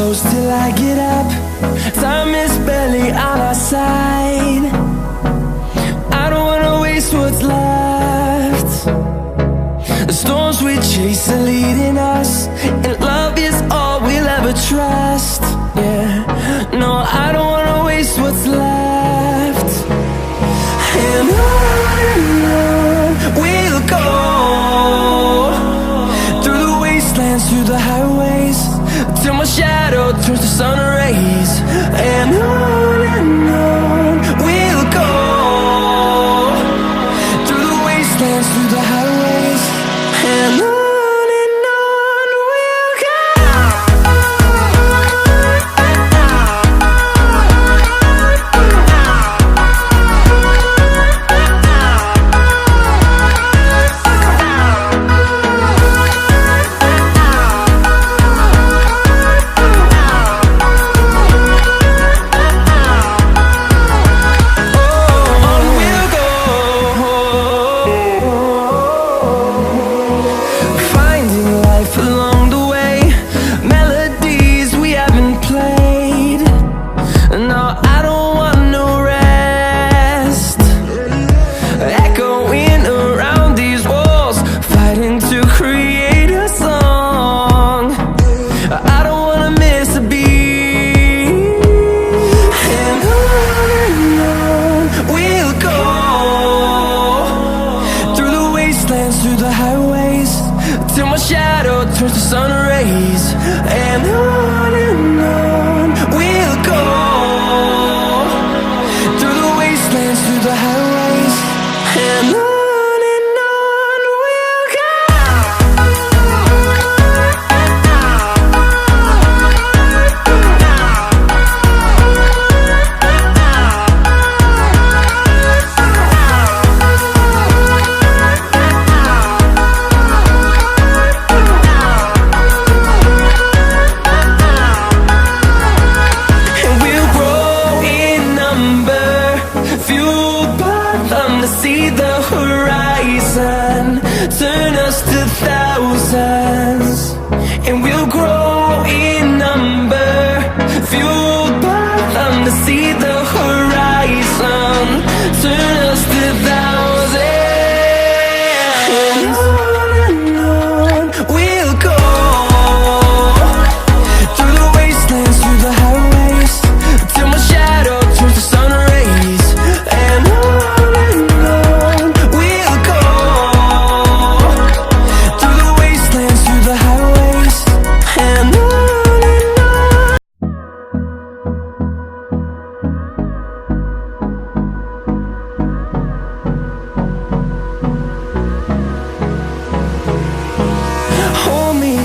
close till I get up. Time is barely on our side. I don't wanna waste what's left. The storms we chase are leading us, and love is all we'll ever trust. Yeah, no, I don't wanna waste what's left. And on we'll go, through the wastelands, through the highways, till my shadow turns to sun rays. And on we'll go, through the wastelands, through the highways, and on we'll go. Through the highways, till my shadow turns to sun rays. And on we'll go, through the wastelands, through the highways, and on we'll go. See the horizon, turn us to thousands, and we'll grow in number, fueled by them. To see the horizon, turn us to thousands, and on we'll go, through the wastelands, through the highways, till my shadow turns to sun rays. And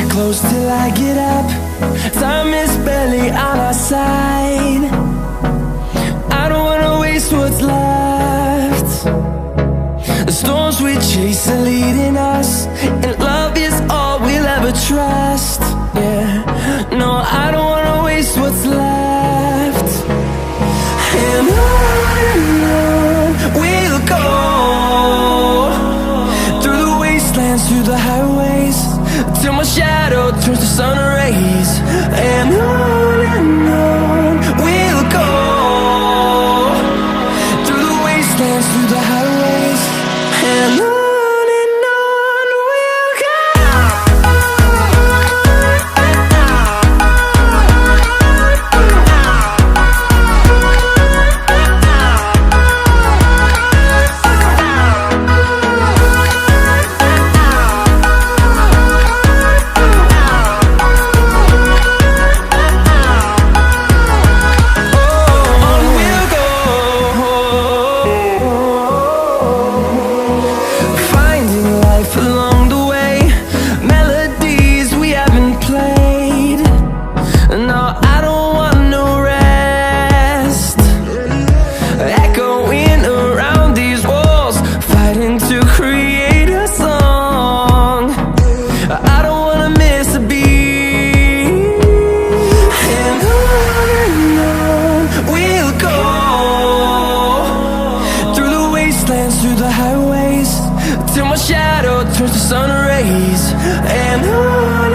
close till I get up. Time is barely on our side. I don't wanna waste what's left. The storms we chase are leading us, and love is all we'll ever trust. Yeah, no, I don't wanna waste what's left. And on we'll go, through the wastelands, through the highways, till my shadow turns to sun rays. And on we'll go, through the wastelands, through the highways, and on. Till my shadow turns to sun rays. And on